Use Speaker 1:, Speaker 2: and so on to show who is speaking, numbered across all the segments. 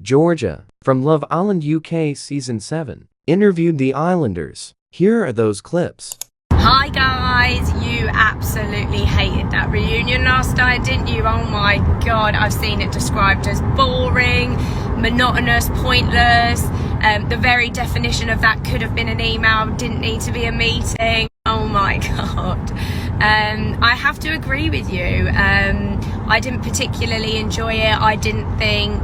Speaker 1: Georgia, from Love Island UK Season 7, interviewed the Islanders. Here are those clips.
Speaker 2: Hi guys, you absolutely hated that reunion last night, didn't you? Oh my god, I've seen it described as boring, monotonous, pointless. The very definition of that could have been an email, didn't need to be a meeting. Oh my god. I have to agree with you. I didn't particularly enjoy it. I didn't think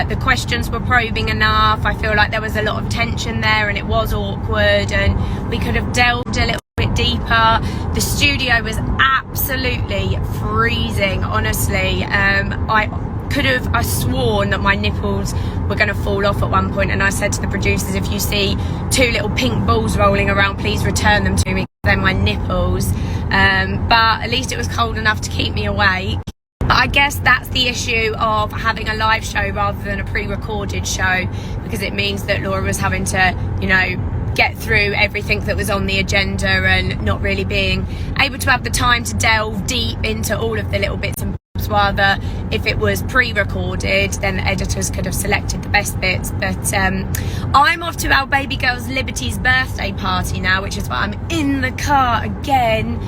Speaker 2: the questions were probing enough. I feel like there was a lot of tension there and it was awkward and we could have delved a little bit deeper. The studio was absolutely freezing, honestly. I sworn that my nipples were going to fall off at one point, and I said to the producers, if you see two little pink balls rolling around, please return them to me, they're my nipples. But at least it was cold enough to keep me awake. But I guess that's the issue of having a live show rather than a pre-recorded show, because it means that Laura was having to, you know, get through everything that was on the agenda and not really being able to have the time to delve deep into all of the little bits and bobs. Rather, if it was pre-recorded, then the editors could have selected the best bits. But I'm off to our baby girl's Liberty's birthday party now, which is why I'm in the car again.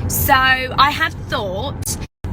Speaker 2: So I had thought,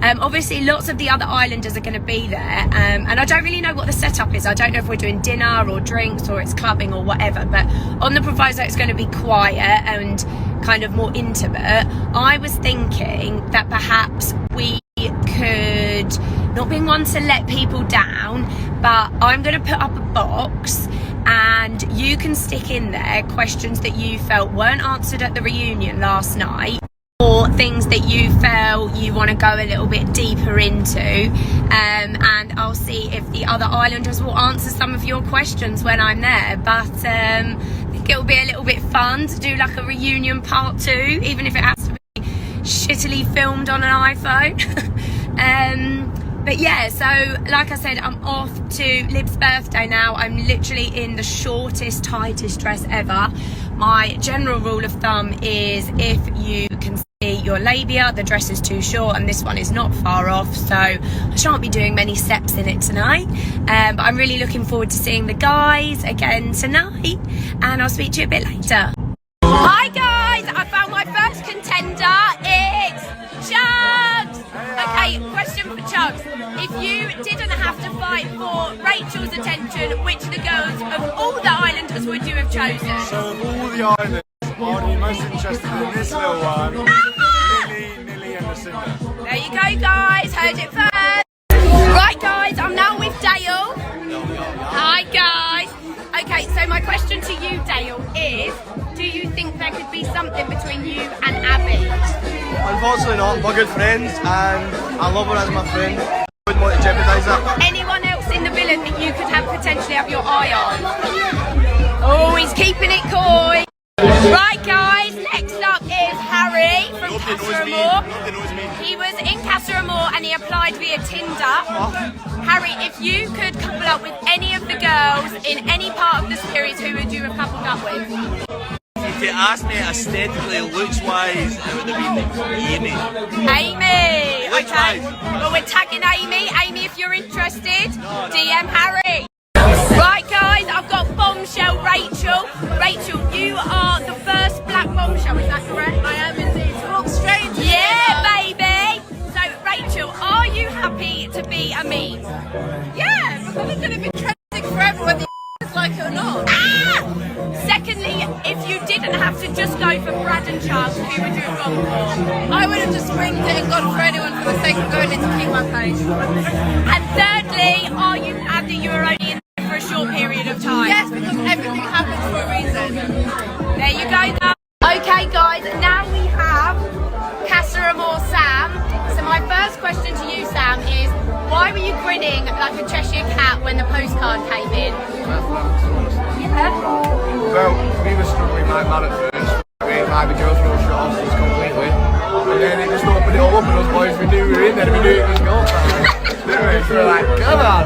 Speaker 2: obviously lots of the other Islanders are going to be there, and I don't really know what the setup is. I don't know if we're doing dinner or drinks or it's clubbing or whatever, but on the proviso it's going to be quiet and kind of more intimate. I was thinking that perhaps we could, not being one to let people down, but I'm going to put up a box and you can stick in there questions that you felt weren't answered at the reunion last night, or things that you felt you want to go a little bit deeper into, and I'll see if the other Islanders will answer some of your questions when I'm there. But I think it'll be a little bit fun to do like a reunion part 2, even if it has to be shittily filmed on an iPhone. But yeah, so like I said, I'm off to Lib's birthday now. I'm literally in the shortest, tightest dress ever. My general rule of thumb is if you can see your labia, the dress is too short, and this one is not far off, so I shan't be doing many steps in it tonight. But I'm really looking forward to seeing the guys again tonight, and I'll speak to you a bit later. Hi guys, I found my first contender. It's Chugs. Okay, question for Chugs. If you didn't have to fight for Rachel's attention, which of the girls of all the Islanders would you have chosen?
Speaker 3: So of all the Islanders, I'd be most interested in this little one, Nilly and Lucinda.
Speaker 2: There you go guys, heard it first. Right guys, I'm now with Dale. Hi guys. Okay, so my question to you, Dale, is do you think there could be something between you and Abby?
Speaker 3: Unfortunately not, we're good friends and I love her as my friend. I wouldn't want to jeopardise that.
Speaker 2: Anyone else in the villa that you could potentially have your eye on? Oh, he's keeping it coy. Right guys, next up is Harry from Castor-Amor. He was in Castor-Amor and he applied via Tinder. Harry, if you could couple up with any of the girls in any part of the series, who would you have coupled up with?
Speaker 4: If you ask me aesthetically, looks-wise, it would have been Amy.
Speaker 2: Amy! Okay.
Speaker 4: Looks-wise.
Speaker 2: Well, we're tagging Amy. Amy, if you're interested, DM Harry. Right guys, I've got bombshell Rachel. Rachel, you are the first black bombshell, is that correct? I am indeed. Talk straight. Yeah, baby. So Rachel, are you happy to be a meme?
Speaker 5: Yeah, because it's going to be trending forever whether you like it or not.
Speaker 2: Secondly, if you didn't have to just go for Brad and Chugs, who would you have gone for?
Speaker 5: I would have just winged it and gone for anyone for the sake of going in to keep my place.
Speaker 2: And thirdly, are you glad that you were only in there for a short period of time?
Speaker 5: Yes, because everything happens for a reason.
Speaker 2: There you go, guys. Okay, guys, now we have Castor-Amor Sam. So my first question to you, Sam, is why were you grinning like a Cheshire cat when the postcard came in? Yeah.
Speaker 3: Well, we were struggling like mad at first. I mean, like the girls were shut off us completely. And then it just opened it all up and us boys, we knew we were in there and we knew it was go time. So we were like, come on.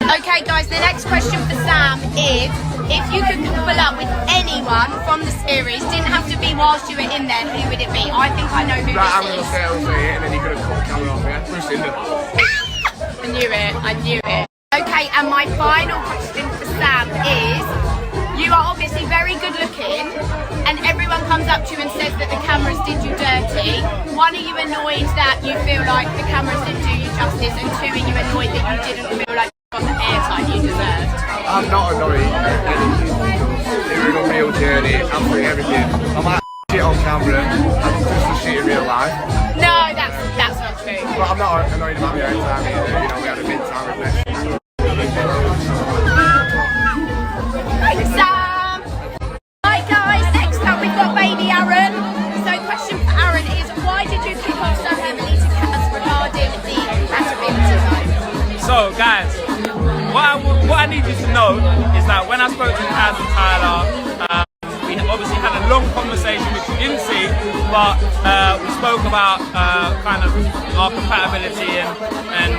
Speaker 2: Okay guys, the next question for Sam is, if you could couple up with anyone from the series, didn't have to be whilst you were in there, who would it be? I think I know who
Speaker 3: Right, I'm
Speaker 2: this
Speaker 3: going to
Speaker 2: is.
Speaker 3: say it and then you're going to cut the camera off, yeah? Lucinda.
Speaker 2: I knew it. I knew it. Okay, and my final question for Sam is, you are obviously very good looking, and everyone comes up to you and says that the cameras did you dirty. One, are you annoyed that you feel like the cameras didn't do you justice? And two, are you annoyed that you didn't feel like you got the airtime you deserved?
Speaker 3: I'm not annoyed at anything. It was a real journey, absolutely everything. I might shit on camera, I'm just a shit in real life.
Speaker 2: No, that's not true.
Speaker 3: But I'm not annoyed about the airtime either, you know, we had a big time reflection.
Speaker 2: Thanks, Sam. Right, guys, next up we've got baby Aaron. So, question for Aaron is, why did you kick off so heavily to Kaz regarding the compatibility vote?
Speaker 6: So, guys, what I need you to know is that when I spoke to Kaz and Tyler, we obviously had a long conversation which you didn't see, but we spoke about kind of our compatibility, and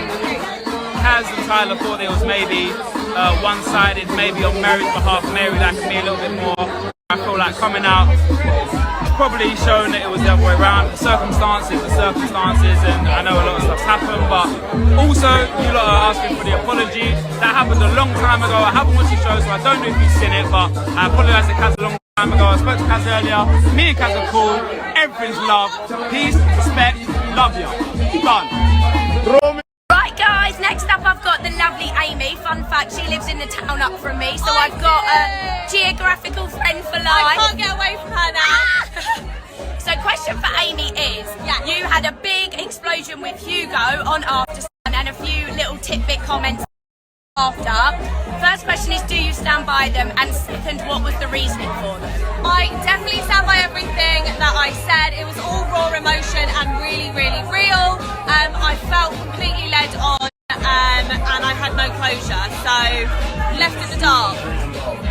Speaker 6: Kaz and Tyler thought it was maybe one-sided, maybe on Mary's behalf. Mary liked me a little bit more. I feel like coming out probably shown that it was the other way around. The circumstances, and I know a lot of stuff's happened, but also you lot are asking for the apology. That happened a long time ago. I haven't watched the show, so I don't know if you've seen it, but I apologise to Kaz a long time ago. I spoke to Kaz earlier. Me and Kaz are cool. Everything's love. Peace, respect, love you. Done.
Speaker 2: Right, guys, next up I've got the lovely Amy. Fun fact, she lives in the town up from me, so I've got a geographical friend for life.
Speaker 5: I can't get away from her now.
Speaker 2: So, question for Amy is, you had a big explosion with Hugo on After Sun and a few little tidbit comments after. First question is, do you stand by them? And second, what was the reasoning for them?
Speaker 5: I definitely stand by everything that I said. It was all raw emotion and really, really real. I felt completely led on and I had no closure, so left in the dark.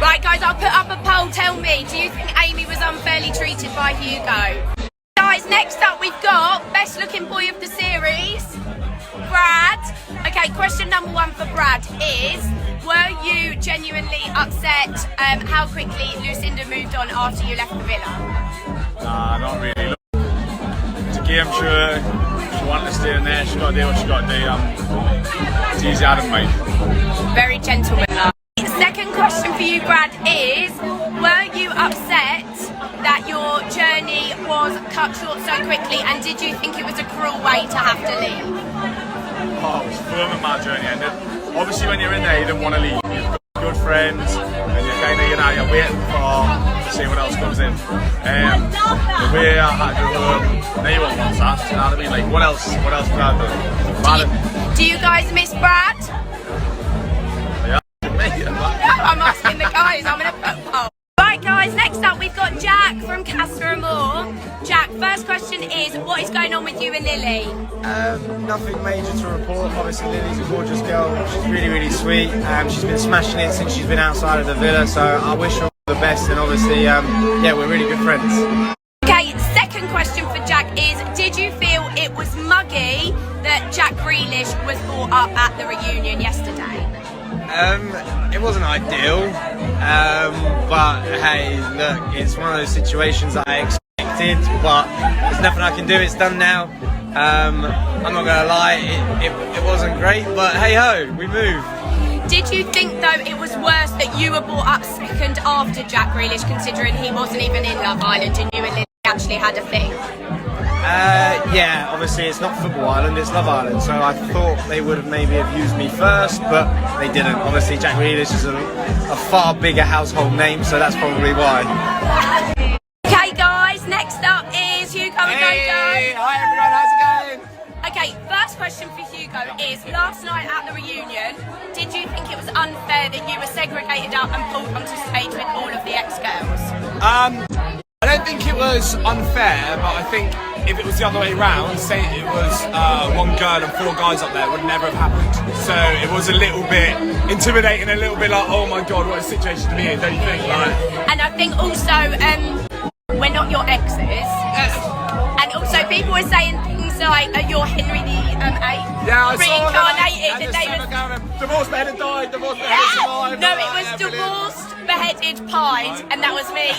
Speaker 2: Right, guys, I'll put up a poll. Tell me, do you think Amy was unfairly treated by Hugo? Guys, next up we've got best looking boy of the series, Brad. Okay, question number one for Brad is, were you genuinely upset how quickly Lucinda moved on after you left the villa?
Speaker 7: Nah, not really. It's a game, sure. She wanted to stay in there, she got to do what she got to do. It's easy out of me.
Speaker 2: Very gentlemanlike. Second question for you, Brad, is, were you upset that your journey was cut short so quickly, and did you think it was a cruel way to have to leave?
Speaker 7: Oh, it was fun when my journey ended. Obviously when you're in there you don't want to leave. You've got good friends and you're kind of, you're waiting to see what else comes in. The way I had to go home, no one wants that, you know what I mean? Like, what else could I do?
Speaker 2: Do you guys miss Brad?
Speaker 7: Yeah,
Speaker 2: I'm asking the guys, I'm going to put a poll. Right, guys, next up we've got Jack from Castor and Moore. Jack, first question is, what is going on with you and Lily?
Speaker 8: Nothing major to report. Obviously Lily's a gorgeous girl, she's really, really sweet. She's been smashing it since she's been outside of the villa, so I wish her all the best, and obviously, yeah, we're really good friends.
Speaker 2: Okay, second question for Jack is, did you feel it was muggy that Jack Grealish was brought up at the reunion yesterday?
Speaker 8: It wasn't ideal, but hey, look, it's one of those situations that I expected, but there's nothing I can do, it's done now. I'm not gonna lie, it wasn't great, but hey ho, we moved.
Speaker 2: Did you think though it was worse that you were brought up second after Jack Grealish, considering he wasn't even in Love Island and you and Lily actually had a thing?
Speaker 8: Yeah, obviously it's not Football Island, it's Love Island, so I thought they would have maybe have used me first, but they didn't. Obviously Jack Grealish is a far bigger household name, so that's probably why.
Speaker 2: Okay guys, next up is Hugo and Dodo.
Speaker 3: Hi everyone, how's it going?
Speaker 2: Okay, first question for Hugo is, last night at the reunion, did you think it was unfair that you were segregated out and pulled onto stage with all of the ex-girls?
Speaker 3: I don't think it was unfair, but I think if it was the other way around, say it was one girl and four guys up there, it would never have happened. So it was a little bit intimidating, a little bit like, oh my god, what a situation to be in, don't you think? Like,
Speaker 2: and I think also, we're not your exes. And also people were saying things like, you're Henry VIII.
Speaker 3: Yeah, I saw
Speaker 2: reincarnated.
Speaker 3: that. Divorced, beheaded, died, divorced, beheaded, survived.
Speaker 2: No, it was divorced, beheaded, pied, and that was me.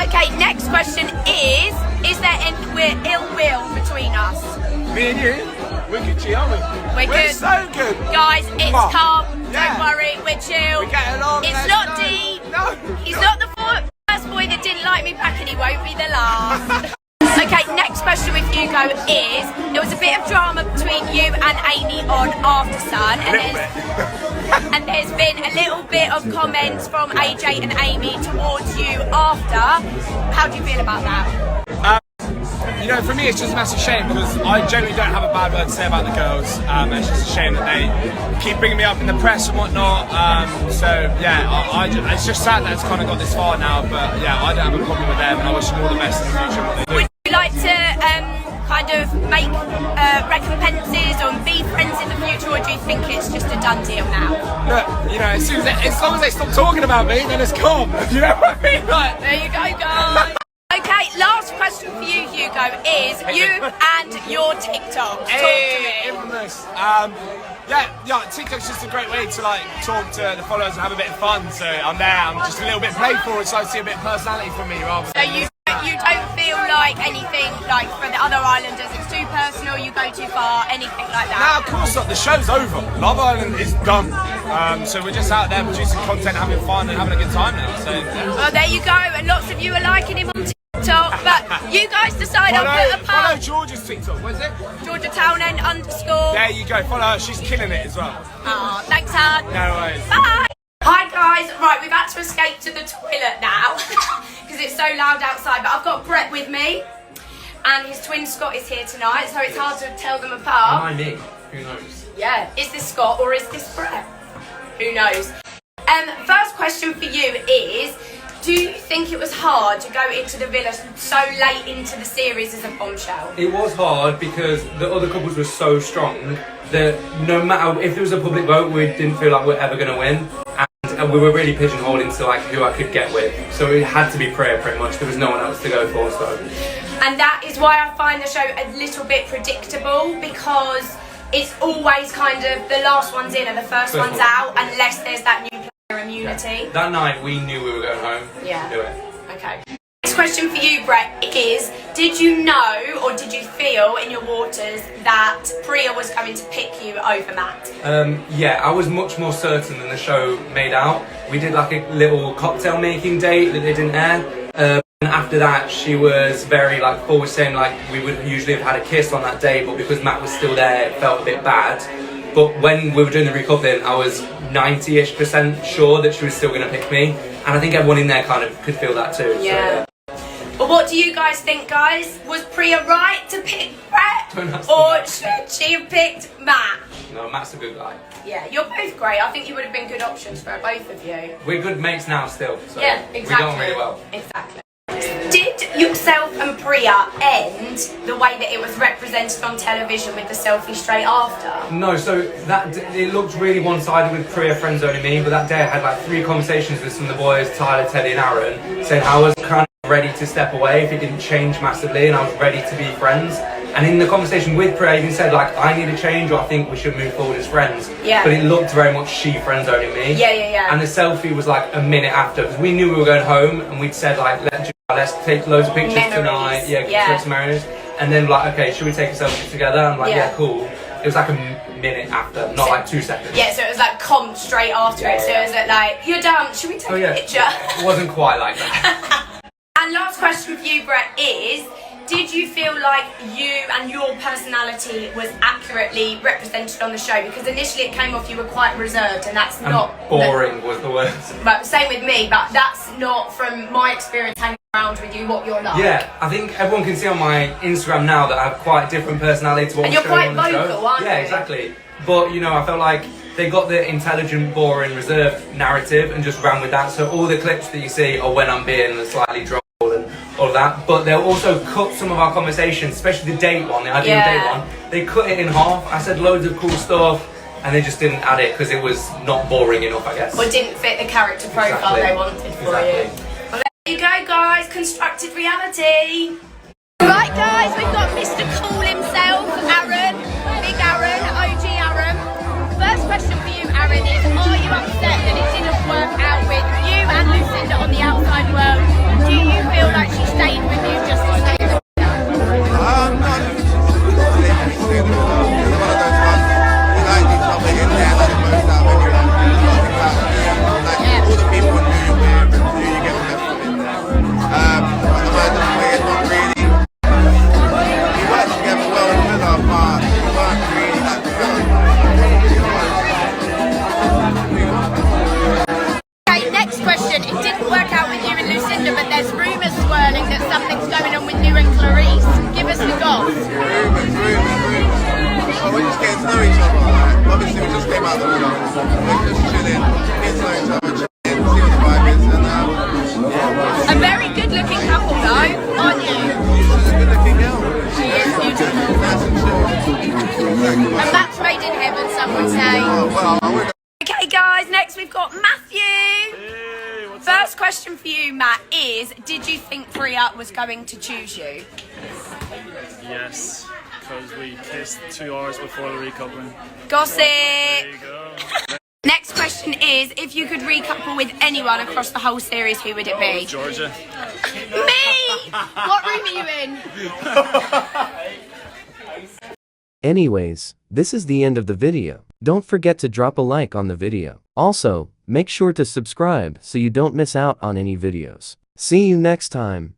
Speaker 2: Okay, next question is there any ill will between us?
Speaker 3: Me and you? We're good, G, aren't we?
Speaker 2: We're good.
Speaker 3: So good.
Speaker 2: Guys, it's
Speaker 3: Come on.
Speaker 2: calm.
Speaker 3: Yeah.
Speaker 2: Don't worry, we're chill.
Speaker 3: We're getting on.
Speaker 2: It's
Speaker 3: let's
Speaker 2: not
Speaker 3: go.
Speaker 2: deep.
Speaker 3: No.
Speaker 2: He's not the first boy that didn't like me back, and he won't be the last. Okay, next question with Hugo is, there was a bit of drama between you and Amy on After Sun, and there's been a little bit of comments from AJ and Amy towards you after. How do you feel about that?
Speaker 7: You know, for me, it's just a massive shame because I generally don't have a bad word to say about the girls. It's just a shame that they keep bringing me up in the press and whatnot. So yeah, it's just sad that it's kind of got this far now. But yeah, I don't have a problem with them, and I wish them all the best in the future. What they do.
Speaker 2: Would you like to kind of make recompenses or be friends in the future, or do you think it's just a done deal now?
Speaker 7: Look, you know, as long as they stop talking about me, then it's calm. You know what I mean? Like,
Speaker 2: There you go, guys. Okay, last question for you, Hugo, is you and your TikTok. Talk to me.
Speaker 7: Infamous. Yeah, TikTok's just a great way to like talk to the followers and have a bit of fun. So I'm there. I'm just a little bit playful, so I see a bit of personality from me rather
Speaker 2: So
Speaker 7: than.
Speaker 2: you don't feel like anything, like for the other islanders, it's too personal, you go too far, anything like
Speaker 7: No,
Speaker 2: that?
Speaker 7: of course not. The show's over. Love Island is done. So we're just out there producing content, having fun, and having a good time now. So
Speaker 2: Well, there you go, and lots of you are liking him on TikTok, but you guys decide. I'll put a
Speaker 7: follow
Speaker 2: part.
Speaker 7: Georgia's TikTok. What is it?
Speaker 2: Georgia Townend _
Speaker 7: There you go. Follow her. She's killing it as well.
Speaker 2: Oh, thanks, hon.
Speaker 7: No worries.
Speaker 2: Bye. Hi guys, right, we've had to escape to the toilet now because it's so loud outside, but I've got Brett with me and his twin Scott is here tonight, so it's hard to tell them apart.
Speaker 1: Am I me? Who knows?
Speaker 2: Yeah, is this Scott or is this Brett? Who knows? First question for you is, do you think it was hard to go into the villa so late into the series as a bombshell?
Speaker 9: It was hard because the other couples were so strong that no matter if there was a public vote, we didn't feel like we were ever going to win. And we were really pigeonholed into like who I could get with. So it had to be Priya pretty much. There was no one else to go for. So.
Speaker 2: And that is why I find the show a little bit predictable, because it's always kind of the last one's in and the first one's out, unless there's that new player immunity.
Speaker 9: That night we knew we were going home.
Speaker 2: Yeah.
Speaker 9: To do it.
Speaker 2: Okay. Next question for you, Brett, is did you know or did you feel in your waters that Priya was going to pick you over Matt?
Speaker 9: Yeah, I was much more certain than the show made out. We did like a little cocktail making date that they didn't air. And after that, she was very like forward, saying like we would usually have had a kiss on that day, but because Matt was still there, it felt a bit bad. But when we were doing the recoupling, I was 90-ish% sure that she was still going to pick me, and I think everyone in there kind of could feel that too.
Speaker 2: Yeah.
Speaker 9: So,
Speaker 2: But what do you guys think, guys? Was Priya right to pick Brett,
Speaker 9: Don't ask
Speaker 2: or
Speaker 9: me
Speaker 2: should she have picked Matt?
Speaker 9: No, Matt's a good guy.
Speaker 2: Yeah, you're both great. I think you would have been good options for both of you.
Speaker 9: We're good mates now still. So
Speaker 2: Yeah, exactly.
Speaker 9: We got on really well.
Speaker 2: Exactly. Did yourself and Priya end the way that it was represented on television with the selfie straight after?
Speaker 9: No, so that it looked really one-sided with Priya friend zoning me, but that day I had like 3 conversations with some of the boys, Tyler, Teddy and Aaron, saying I was kind of ready to step away if it didn't change massively, and I was ready to be friends. And in the conversation with Priya, I even said like, I need a change, or I think we should move forward as friends.
Speaker 2: Yeah.
Speaker 9: But it looked very much she friend zoning me.
Speaker 2: Yeah.
Speaker 9: And the selfie was like a minute after, because we knew we were going home, and we'd said like, let's take loads of pictures
Speaker 2: Memories.
Speaker 9: tonight. Yeah, take some memories. And then like, okay, should we take a selfie together? I'm like, yeah, cool. It was like a minute after, not like 2 seconds.
Speaker 2: Yeah, so it was like comp straight after it. So it was like, you're done, should we take a picture?
Speaker 9: It wasn't quite like that.
Speaker 2: And last question for you, Brett, is did you feel like you and your personality was accurately represented on the show? Because initially it came off you were quite reserved, and that's not...
Speaker 9: Boring was the word.
Speaker 2: But same with me, but that's not from my experience hanging around with you what you're like.
Speaker 9: Yeah, I think everyone can see on my Instagram now that I have quite a different personality to what
Speaker 2: And
Speaker 9: I'm
Speaker 2: you're
Speaker 9: showing on
Speaker 2: quite
Speaker 9: the show.
Speaker 2: vocal, aren't you?
Speaker 9: Yeah, exactly. But, you know, I felt like they got the intelligent, boring, reserved narrative and just ran with that. So all the clips that you see are when I'm being slightly droll and all of that. But they'll also cut some of our conversations, especially the date one, the ideal date one. They cut it in half. I said loads of cool stuff, and they just didn't add it because it was not boring enough, I guess.
Speaker 2: Or didn't fit the character profile they wanted for you. Well, there you go, guys. Constructed reality. Right, guys, we've got Mr. Cool himself, Aaron. Big Aaron, OG Aaron. First question for you, Aaron, is are you upset that it didn't work out with you and Lucinda on the outside world? Do you feel like she stayed with you just to stay with you? we've got Matthew.
Speaker 7: Hey, what's
Speaker 2: First question for you, Matt, is did you think Priya was going to choose you?
Speaker 7: Yes, because we kissed 2 hours before the recoupling.
Speaker 2: Gossip.
Speaker 7: There you go.
Speaker 2: Next question is, if you could recouple with anyone across the whole series, who would it be?
Speaker 7: Georgia.
Speaker 2: Me! What room are you in?
Speaker 1: Anyways, this is the end of the video. Don't forget to drop a like on the video. Also, make sure to subscribe so you don't miss out on any videos. See you next time.